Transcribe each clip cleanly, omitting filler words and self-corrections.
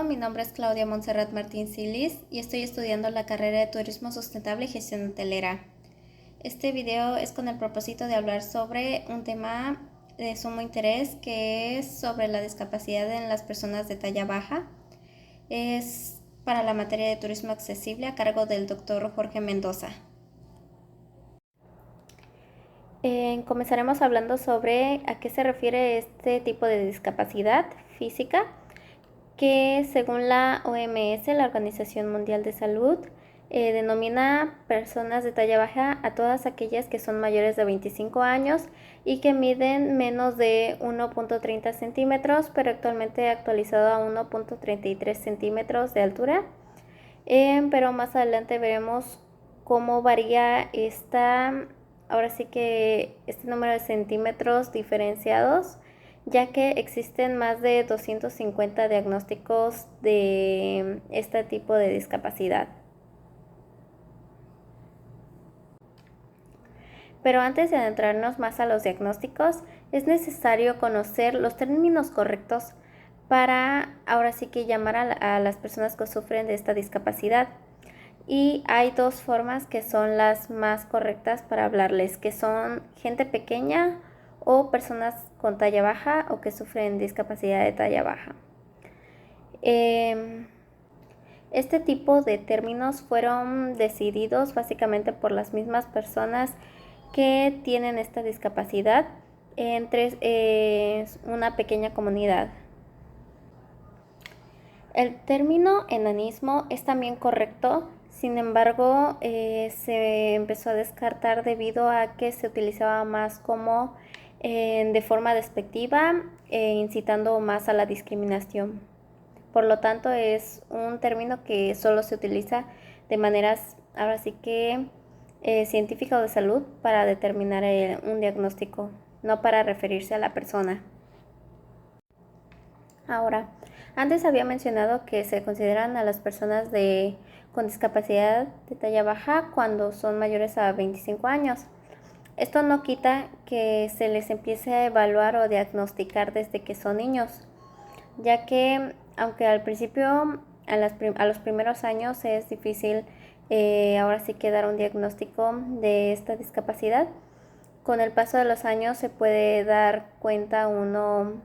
mi nombre es Claudia Montserrat Martín Silis y estoy estudiando la carrera de Turismo Sustentable y Gestión Hotelera. Este video es con el propósito de hablar sobre un tema de sumo interés que es sobre la discapacidad en las personas de talla baja. Es para la materia de Turismo Accesible a cargo del Dr. Jorge Mendoza. Comenzaremos hablando sobre a qué se refiere este tipo de discapacidad física, que según la OMS, la Organización Mundial de Salud, denomina personas de talla baja a todas aquellas que son mayores de 25 años y que miden menos de 1.30 centímetros, pero actualmente actualizado a 1.33 centímetros de altura. Pero más adelante veremos cómo varía ahora sí que este número de centímetros diferenciados, ya que existen más de 250 diagnósticos de este tipo de discapacidad. Pero antes de adentrarnos más a los diagnósticos, es necesario conocer los términos correctos para ahora sí que llamar a las personas que sufren de esta discapacidad. Y hay dos formas que son las más correctas para hablarles, que son gente pequeña o personas con talla baja o que sufren discapacidad de talla baja. Este tipo de términos fueron decididos básicamente por las mismas personas que tienen esta discapacidad entre una pequeña comunidad. El término enanismo es también correcto, sin embargo se empezó a descartar debido a que se utilizaba más como de forma despectiva, incitando más a la discriminación. Por lo tanto, es un término que solo se utiliza de maneras, ahora sí que científica o de salud para determinar un diagnóstico, no para referirse a la persona. Ahora, antes había mencionado que se consideran a las personas con discapacidad de talla baja cuando son mayores a 25 años. Esto no quita que se les empiece a evaluar o diagnosticar desde que son niños, ya que aunque al principio, a los primeros años es difícil ahora sí que dar un diagnóstico de esta discapacidad, con el paso de los años se puede dar cuenta uno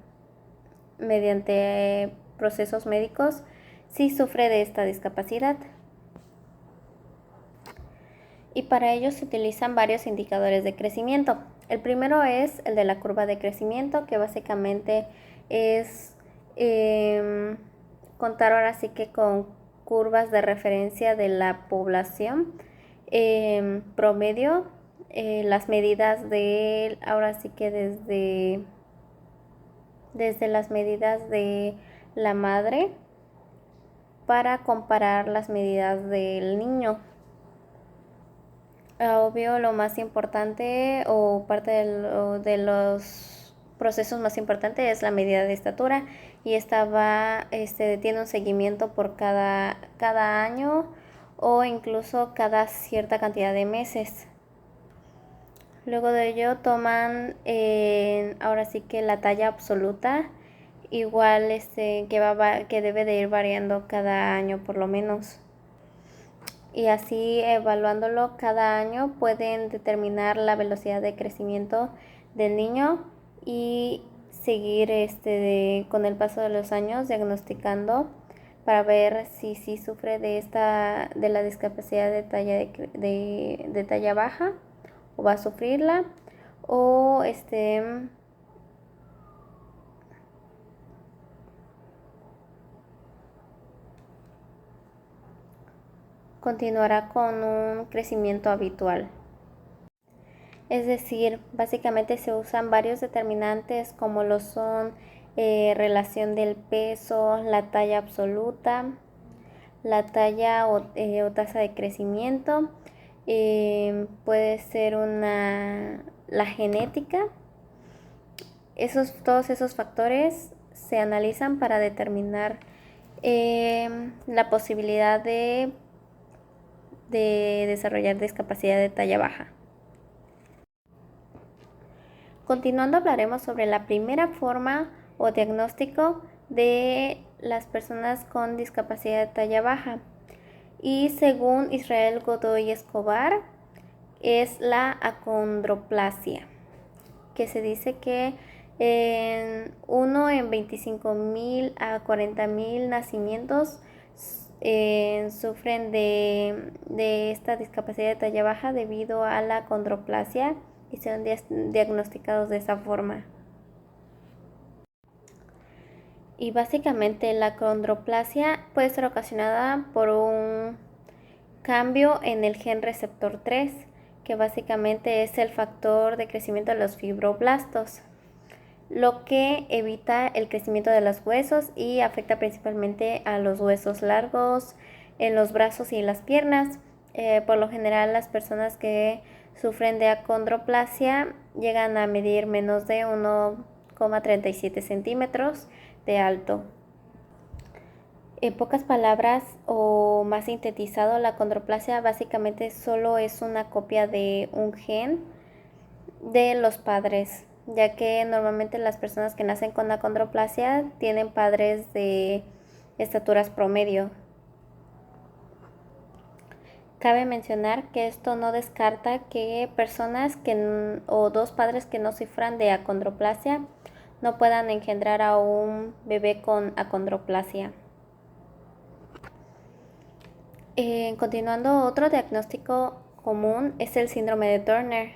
mediante procesos médicos si sufre de esta discapacidad. Y para ello se utilizan varios indicadores de crecimiento. El primero es el de la curva de crecimiento, que básicamente es contar ahora sí que con curvas de referencia de la población promedio, las medidas de, ahora sí que desde las medidas de la madre para comparar las medidas del niño. Obvio, lo más importante o parte de los procesos más importantes es la medida de estatura, y esta tiene un seguimiento por cada año o incluso cada cierta cantidad de meses. Luego de ello toman ahora sí que la talla absoluta, igual que debe de ir variando cada año por lo menos. Y así, evaluándolo cada año, pueden determinar la velocidad de crecimiento del niño y seguir con el paso de los años diagnosticando para ver si sufre de la discapacidad de talla baja o va a sufrirla, o continuará con un crecimiento habitual. Es decir, básicamente se usan varios determinantes como lo son relación del peso, la talla absoluta, la talla o tasa de crecimiento, puede ser la genética. Todos esos factores se analizan para determinar la posibilidad de desarrollar discapacidad de talla baja. Continuando, hablaremos sobre la primera forma o diagnóstico de las personas con discapacidad de talla baja. Y según Israel Godoy Escobar, es la acondroplasia, que se dice que uno en 25,000 a 40,000 nacimientos sufren de esta discapacidad de talla baja debido a la acondroplasia y son diagnosticados de esa forma. Y básicamente la acondroplasia puede ser ocasionada por un cambio en el gen receptor 3, que básicamente es el factor de crecimiento de los fibroblastos, lo que evita el crecimiento de los huesos y afecta principalmente a los huesos largos en los brazos y las piernas. Por lo general, las personas que sufren de acondroplasia llegan a medir menos de 1,37 centímetros de alto. En pocas palabras o más sintetizado, la acondroplasia básicamente solo es una copia de un gen de los padres, ya que normalmente las personas que nacen con acondroplasia tienen padres de estaturas promedio. Cabe mencionar que esto no descarta que personas o dos padres que no sufran de acondroplasia no puedan engendrar a un bebé con acondroplasia. Continuando, otro diagnóstico común es el síndrome de Turner,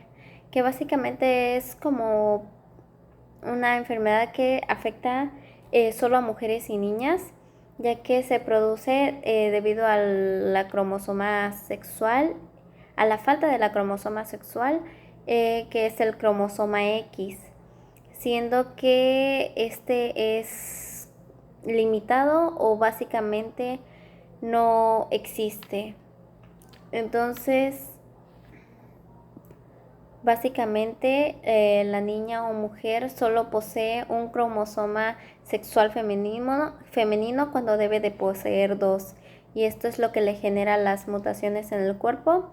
que básicamente es como una enfermedad que afecta solo a mujeres y niñas, ya que se produce debido a la cromosoma sexual, a la falta de la cromosoma sexual, que es el cromosoma X, siendo que este es limitado o básicamente no existe. Entonces, básicamente, la niña o mujer solo posee un cromosoma sexual femenino cuando debe de poseer dos. Y esto es lo que le genera las mutaciones en el cuerpo.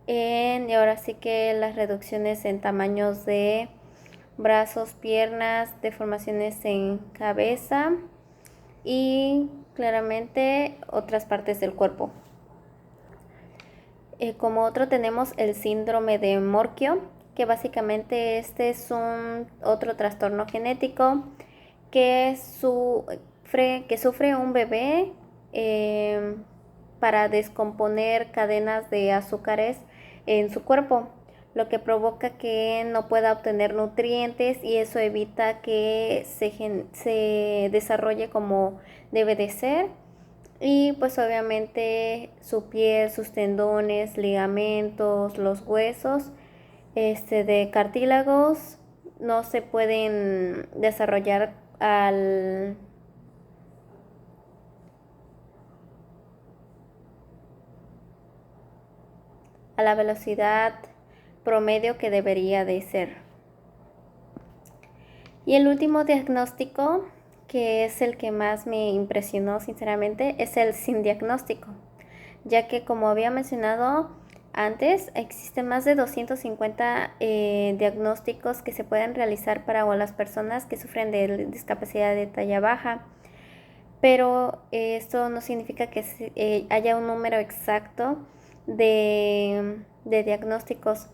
Y ahora sí que las reducciones en tamaños de brazos, piernas, deformaciones en cabeza y claramente otras partes del cuerpo. Como otro tenemos el síndrome de Morquio, que básicamente este es otro trastorno genético que sufre un bebé para descomponer cadenas de azúcares en su cuerpo, lo que provoca que no pueda obtener nutrientes y eso evita que se desarrolle como debe de ser. Y pues obviamente su piel, sus tendones, ligamentos, los huesos de cartílagos no se pueden desarrollar a la velocidad promedio que debería de ser. Y el último diagnóstico, que es el que más me impresionó sinceramente, es el sin diagnóstico, ya que como había mencionado antes, existen más de 250 diagnósticos que se pueden realizar para las personas que sufren de discapacidad de talla baja, pero esto no significa que haya un número exacto de diagnósticos,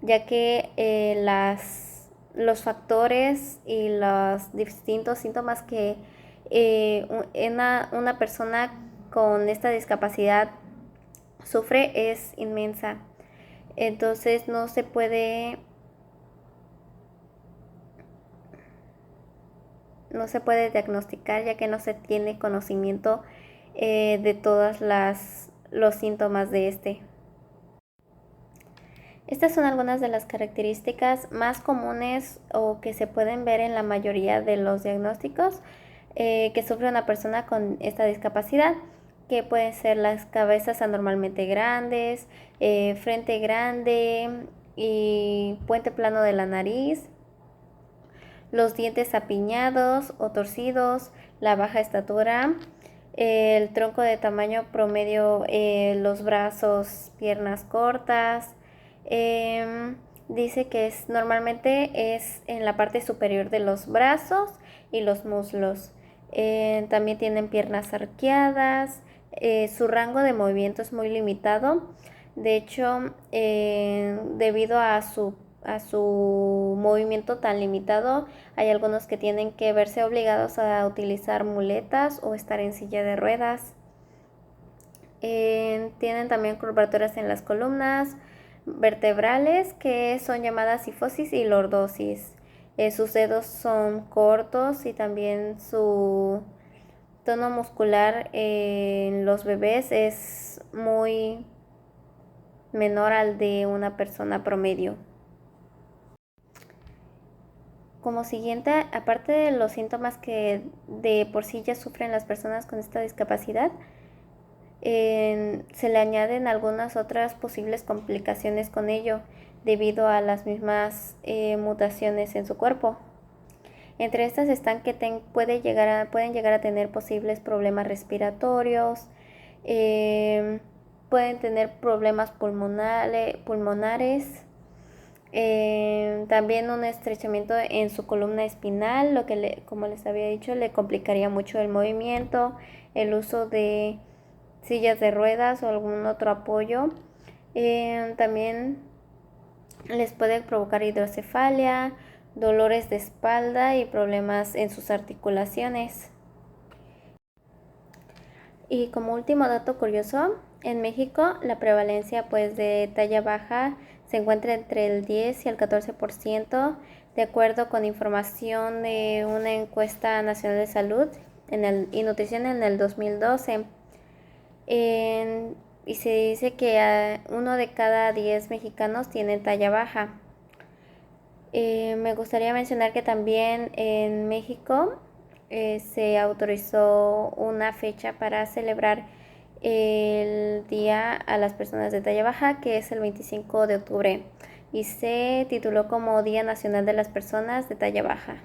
ya que los factores y los distintos síntomas que una persona con esta discapacidad sufre es inmensa. Entonces no se puede diagnosticar, ya que no se tiene conocimiento de todos los síntomas de este. Estas son algunas de las características más comunes o que se pueden ver en la mayoría de los diagnósticos que sufre una persona con esta discapacidad, que pueden ser las cabezas anormalmente grandes, frente grande y puente plano de la nariz, los dientes apiñados o torcidos, la baja estatura, el tronco de tamaño promedio, los brazos, piernas cortas. Dice que normalmente es en la parte superior de los brazos y los muslos. También tienen piernas arqueadas. Su rango de movimiento es muy limitado. De hecho, debido a su movimiento tan limitado, hay algunos que tienen que verse obligados a utilizar muletas o estar en silla de ruedas. Tienen también curvaturas en las columnas vertebrales que son llamadas sifosis y lordosis. Sus dedos son cortos y también su tono muscular en los bebés es muy menor al de una persona promedio. Como siguiente, aparte de los síntomas que de por sí ya sufren las personas con esta discapacidad, se le añaden algunas otras posibles complicaciones con ello debido a las mismas mutaciones en su cuerpo. Entre estas están que pueden llegar a tener posibles problemas respiratorios, pueden tener problemas pulmonares, también un estrechamiento en su columna espinal, lo que, como les había dicho, le complicaría mucho el movimiento, el uso de sillas de ruedas o algún otro apoyo. También les puede provocar hidrocefalia, dolores de espalda y problemas en sus articulaciones. Y como último dato curioso, en México la prevalencia de talla baja se encuentra entre el 10 y el 14%, de acuerdo con información de una encuesta nacional de salud y nutrición en el 2012. Y se dice que 1 de cada 10 mexicanos tiene talla baja. Me gustaría mencionar que también en México se autorizó una fecha para celebrar el día a las personas de talla baja, que es el 25 de octubre, y se tituló como Día Nacional de las Personas de Talla Baja.